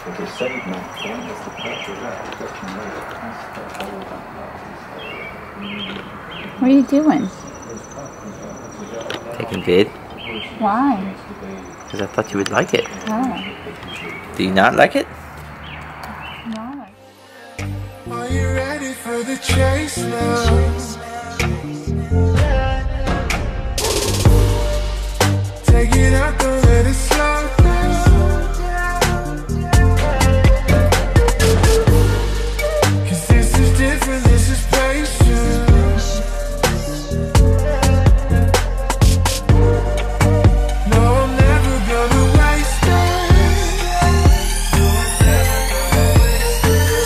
So to save max point, that's the purpose of that. What are you doing? Taking vid. Why? Because I thought you would like it. Oh. Do you not like it? No. Are you ready for the chase now? Take it out, don't let it slow down. 'Cause this is different, this is patience. No, I'm never gonna waste it.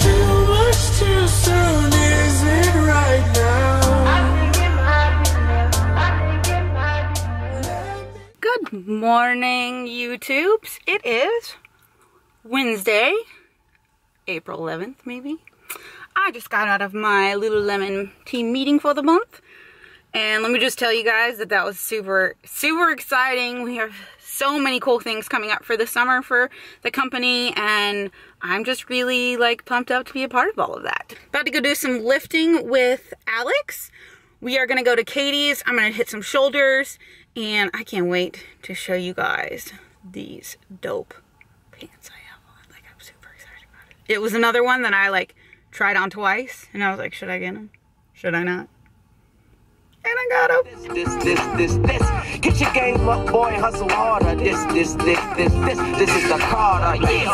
Too much too soon, is it right now? Good morning, YouTubes. It is Wednesday, April 11th, maybe. I just got out of my Lululemon team meeting for the month. And let me just tell you guys that that was super, super exciting. We have so many cool things coming up for the summer for the company. And I'm just really like pumped up to be a part of all of that. About to go do some lifting with Alex. We are gonna go to Katie's. I'm gonna hit some shoulders. And I can't wait to show you guys these dope pants I have on. Like, I'm super excited about it. It was another one that I like tried on twice. And I was like, should I get them? Should I not? And I got them. This. Get your game up, boy, hustle harder. This is the Carter. Yeah.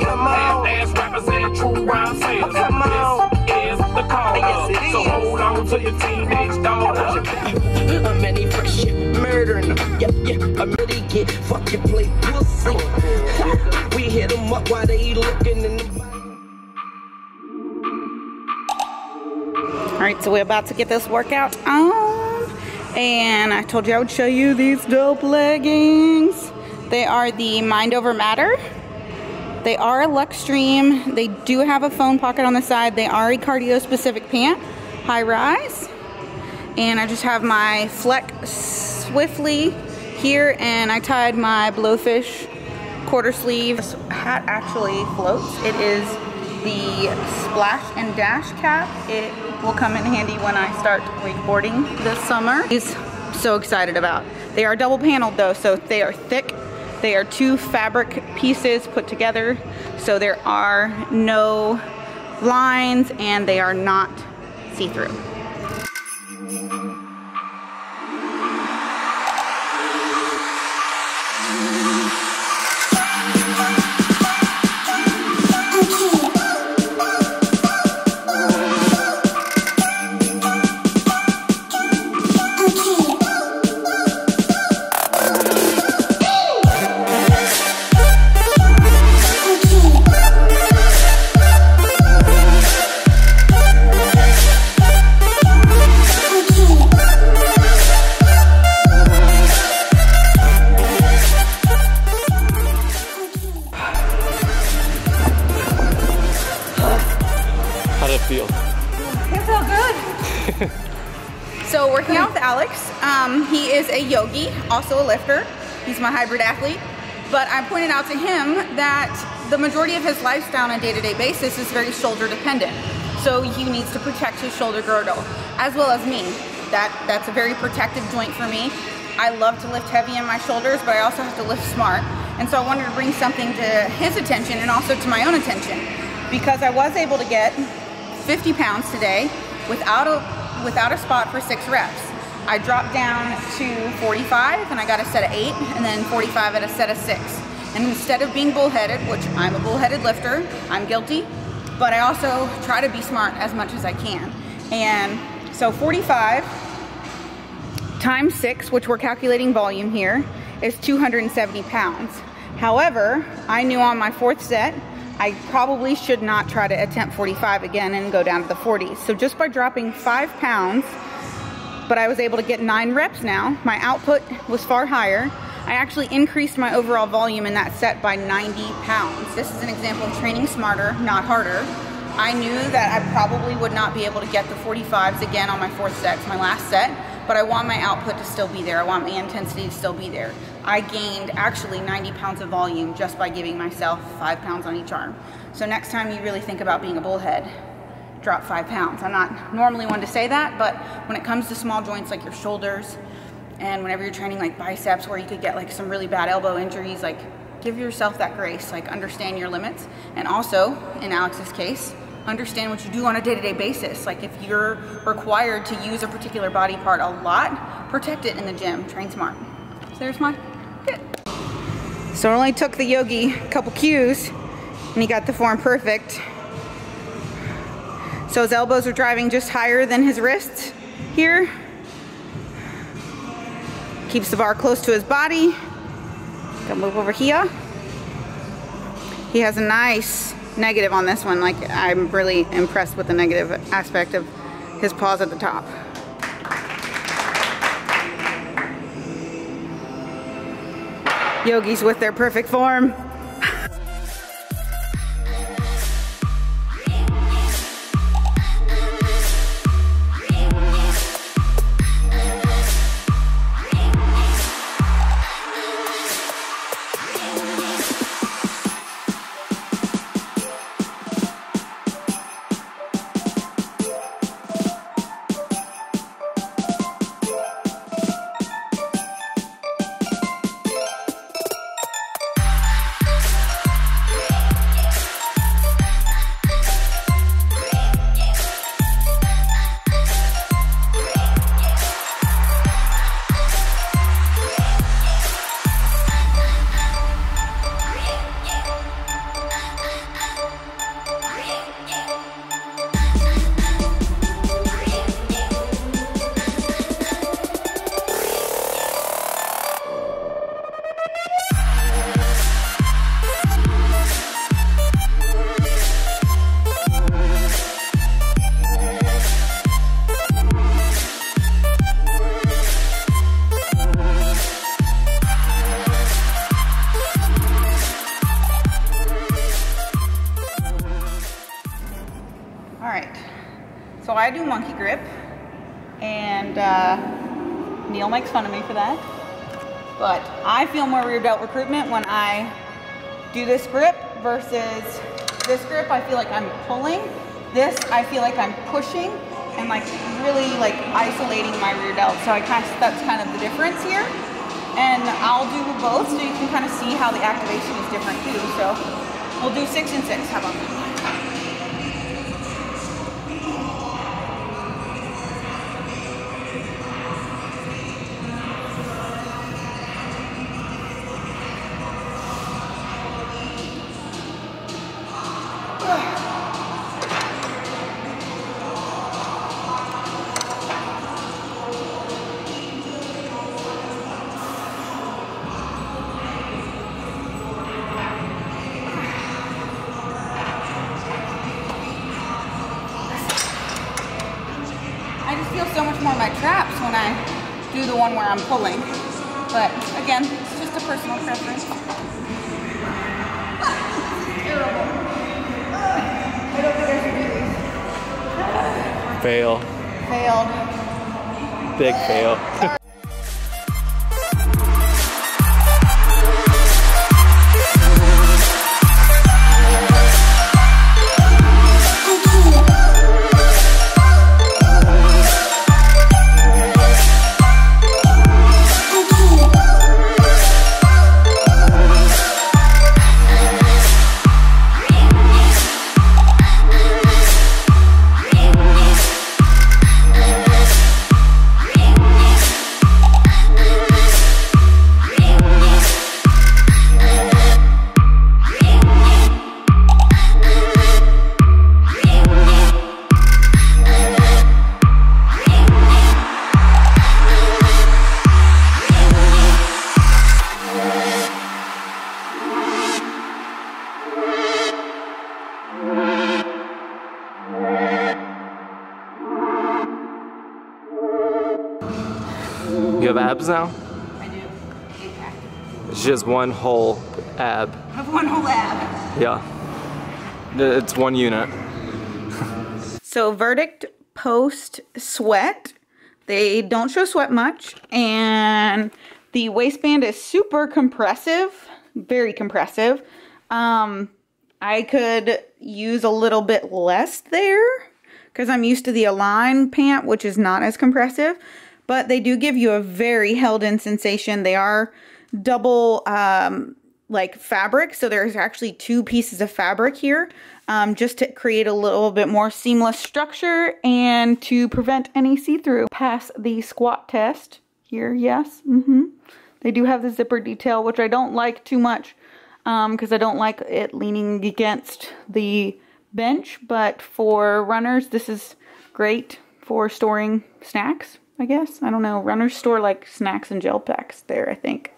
Come on. Rappers and true rhyme sayers. Come on. This is the Carter. Yes, it is. So hold on to your teenage daughter. I'm any fresh shit, murdering them. Yeah, I'm ready to get fucking play pussy. We hit them up while they looking in the. Alright, so we're about to get this workout on. And I told you I would show you these dope leggings. They are the Mind Over Matter. They are a Luxtreme. They do have a phone pocket on the side. They are a cardio specific pant, high rise. And I just have my Flex Swiftly here, and I tied my Blowfish quarter sleeve. This hat actually floats. It is the Splash and Dash cap. It will come in handy when I start wakeboarding this summer. He's so excited about. They are double paneled though, so they are thick. They are 2 fabric pieces put together, so there are no lines and they are not see-through. So working out with Alex, he is a yogi, also a lifter. He's my hybrid athlete. But I pointed out to him that the majority of his lifestyle on a day-to-day basis is very shoulder dependent. So he needs to protect his shoulder girdle, as well as me. That's a very protective joint for me. I love to lift heavy in my shoulders, but I also have to lift smart. And so I wanted to bring something to his attention and also to my own attention, because I was able to get 50 pounds today without a spot for 6 reps. I dropped down to 45 and I got a set of 8, and then 45 at a set of 6. And instead of being bullheaded, which I'm a bullheaded lifter, I'm guilty, but I also try to be smart as much as I can. And so 45 times 6, which we're calculating volume here, is 270 pounds. However, I knew on my 4th set, I probably should not try to attempt 45 again and go down to the 40s. So just by dropping 5 pounds, but I was able to get 9 reps now. My output was far higher. I actually increased my overall volume in that set by 90 pounds. This is an example of training smarter, not harder. I knew that I probably would not be able to get the 45s again on my 4th set, it's my last set, but I want my output to still be there. I want my intensity to still be there. I gained actually 90 pounds of volume just by giving myself 5 pounds on each arm. So next time you really think about being a bullhead, drop 5 pounds. I'm not normally one to say that, but when it comes to small joints like your shoulders, and whenever you're training like biceps where you could get like some really bad elbow injuries, like give yourself that grace, like understand your limits. And also, in Alex's case, understand what you do on a day-to-day basis. Like if you're required to use a particular body part a lot, protect it in the gym, train smart. So there's my good. So it only took the yogi a couple cues and he got the form perfect. So his elbows are driving just higher than his wrists here. Keeps the bar close to his body. Gonna move over here. He has a nice negative on this one. Like, I'm really impressed with the negative aspect of his paws at the top. Yogis with their perfect form. So I do monkey grip, and Neil makes fun of me for that. But I feel more rear delt recruitment when I do this grip versus this grip. I feel like I'm pulling. This, I feel like I'm pushing and like really like isolating my rear delt. So that's kind of the difference here. And I'll do both so you can kind of see how the activation is different too. So we'll do 6 and 6. How about that? So much more of my traps when I do the one where I'm pulling, but again, it's just a personal preference. Terrible. I don't think I should do these. Fail. Failed. Big fail. You have abs now? I do. 8-pack. It's just one whole ab. I have one whole ab. Yeah. It's one unit. So verdict post sweat They don't show sweat much, and the waistband is super compressive, very compressive. I could use a little bit less there because I'm used to the Align pant, which is not as compressive, but they do give you a very held in sensation. They are double like fabric, so there's actually 2 pieces of fabric here just to create a little bit more seamless structure and to prevent any see-through. Pass the squat test here, yes. They do have the zipper detail, which I don't like too much because I don't like it leaning against the bench, but for runners this is great for storing snacks, I guess. I don't know, runners store like snacks and gel packs there, I think.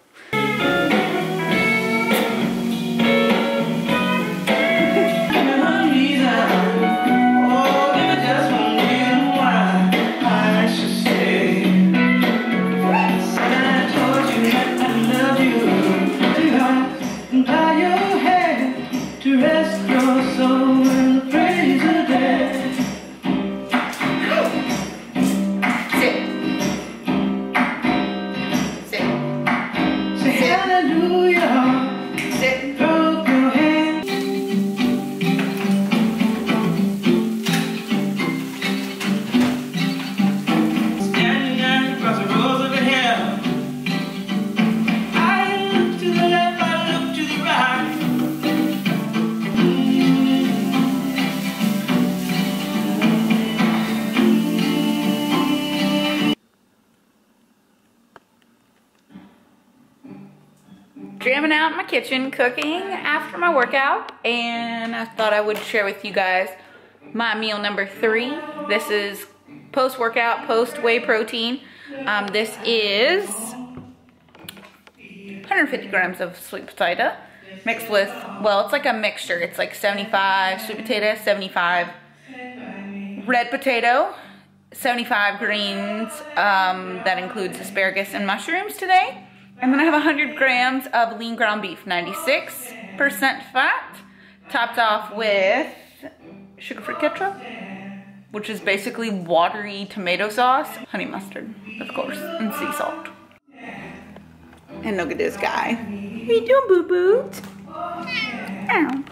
Jamming out in my kitchen, cooking after my workout, and I thought I would share with you guys my meal number 3. This is post-workout, post-whey protein. This is 150 grams of sweet potato mixed with, well, it's like a mixture. It's like 75 sweet potato, 75 red potato, 75 greens. That includes asparagus and mushrooms today. And then I have 100 grams of lean ground beef, 96% fat, topped off with sugar-free ketchup, which is basically watery tomato sauce, honey mustard, of course, and sea salt. And look at this guy. How you doing, boo-boos? Ow.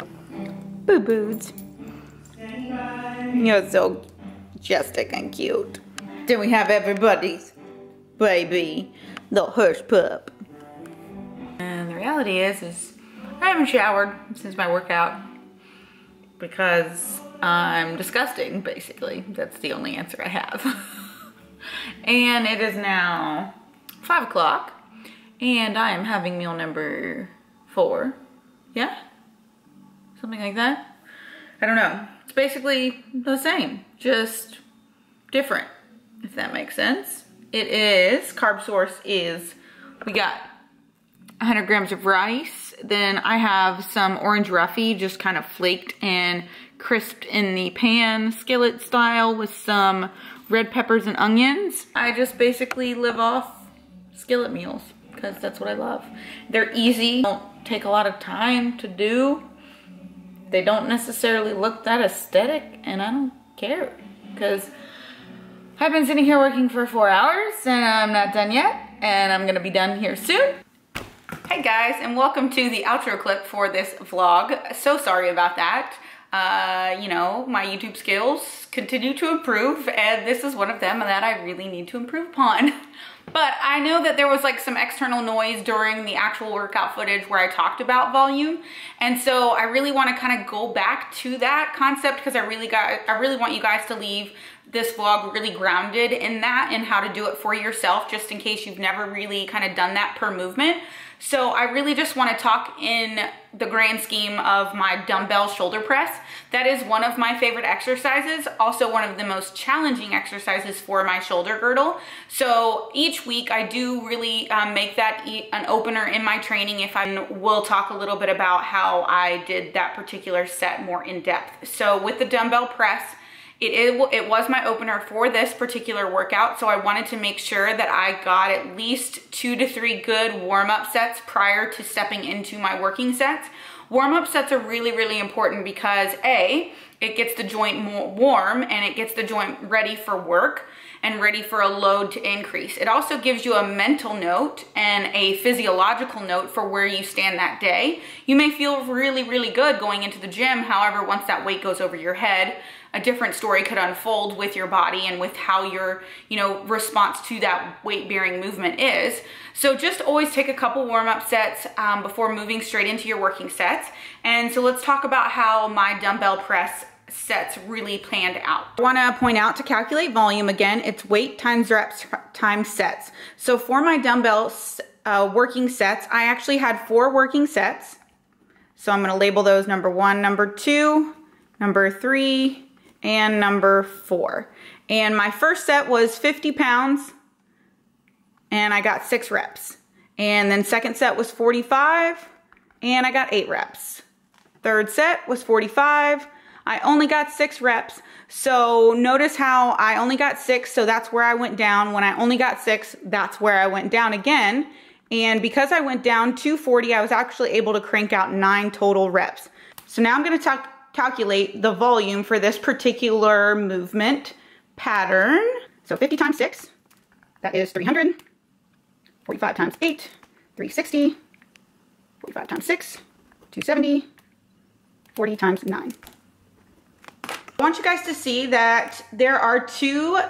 Boo-boos. You're so majestic and cute. Then we have everybody's baby, little hush pup. And the reality is I haven't showered since my workout because I'm disgusting, basically. That's the only answer I have. And it is now 5 o'clock and I am having meal number 4. Yeah? Something like that? I don't know. It's basically the same, just different, if that makes sense. It is, carb source is, we got 100 grams of rice. Then I have some orange roughy, just kind of flaked and crisped in the pan, skillet style, with some red peppers and onions. I just basically live off skillet meals because that's what I love. They're easy, don't take a lot of time to do. They don't necessarily look that aesthetic, and I don't care because I've been sitting here working for 4 hours and I'm not done yet, and I'm gonna be done here soon. Hey guys, and welcome to the outro clip for this vlog. So sorry about that. You know, my YouTube skills continue to improve, and this is one of them that I really need to improve upon. But I know that there was like some external noise during the actual workout footage where I talked about volume, and so I really want to kind of go back to that concept because I really want you guys to leave this vlog really grounded in that and how to do it for yourself, just in case you've never really kind of done that per movement. So I really just want to talk in the grand scheme of my dumbbell shoulder press. That is one of my favorite exercises, also one of the most challenging exercises for my shoulder girdle. So each week I do really make that an opener in my training. If I will talk a little bit about how I did that particular set more in depth. So with the dumbbell press, it was my opener for this particular workout, so I wanted to make sure that I got at least 2 to 3 good warm-up sets prior to stepping into my working sets. Warm-up sets are really, really important because A, it gets the joint more warm and it gets the joint ready for work and ready for a load to increase. It also gives you a mental note and a physiological note for where you stand that day. You may feel really, really good going into the gym. However, once that weight goes over your head, a different story could unfold with your body and with how your, response to that weight-bearing movement is. So just always take a couple warm-up sets before moving straight into your working sets. And so let's talk about how my dumbbell press sets really planned out. I want to point out, to calculate volume, again, it's weight times reps times sets. So for my dumbbell working sets, I actually had 4 working sets. So I'm going to label those number 1, number 2, number 3, and number 4. And my first set was 50 pounds and I got 6 reps. And then second set was 45 and I got 8 reps. Third set was 45. I only got 6 reps. So notice how I only got 6, so that's where I went down. When I only got 6, that's where I went down again. And because I went down to 40, I was actually able to crank out 9 total reps. So now I'm going to calculate the volume for this particular movement pattern. So 50 times 6, that is 300. 45 times 8, 360. 45 times 6, 270. 40 times 9. I want you guys to see that there are 2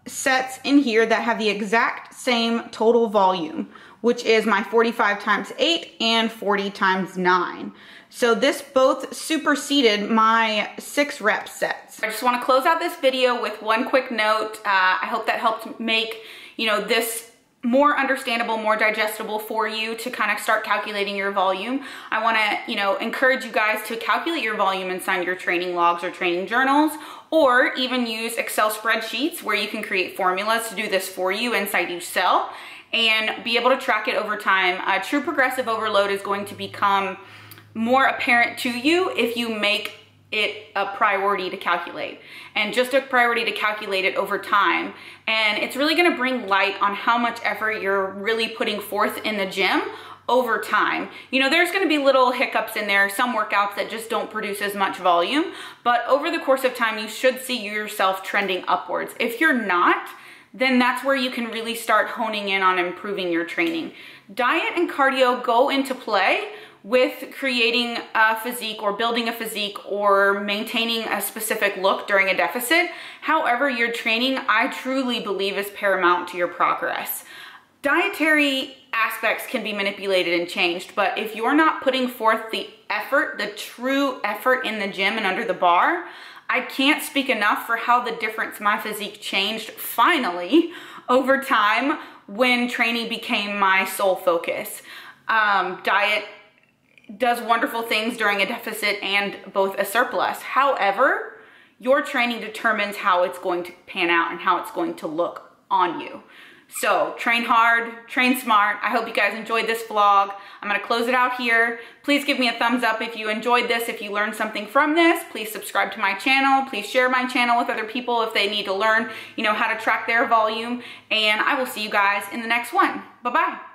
sets in here that have the exact same total volume, which is my 45 times 8 and 40 times 9. So this both superseded my 6 rep sets. I just want to close out this video with one quick note. I hope that helped make, this more understandable, more digestible for you to kind of start calculating your volume. I want to, encourage you guys to calculate your volume inside your training logs or training journals, or even use Excel spreadsheets where you can create formulas to do this for you inside each cell and be able to track it over time. True progressive overload is going to become more apparent to you if you make it a priority to calculate, and just a priority to calculate it over time. And it's really going to bring light on how much effort you're really putting forth in the gym over time. There's going to be little hiccups in there, some workouts that just don't produce as much volume, but over the course of time, you should see yourself trending upwards. If you're not, then that's where you can really start honing in on improving your training. Diet and cardio go into play with creating a physique or building a physique or maintaining a specific look during a deficit. However, your training, I truly believe, is paramount to your progress. Dietary aspects can be manipulated and changed, but if you're not putting forth the effort, the true effort in the gym and under the bar, I can't speak enough for how the difference my physique changed finally over time when training became my sole focus. Diet does wonderful things during a deficit and both a surplus. However, your training determines how it's going to pan out and how it's going to look on you. So train hard, train smart. I hope you guys enjoyed this vlog. I'm gonna close it out here. Please give me a thumbs up if you enjoyed this, if you learned something from this. Please subscribe to my channel. Please share my channel with other people if they need to learn, how to track their volume. And I will see you guys in the next one. Bye-bye.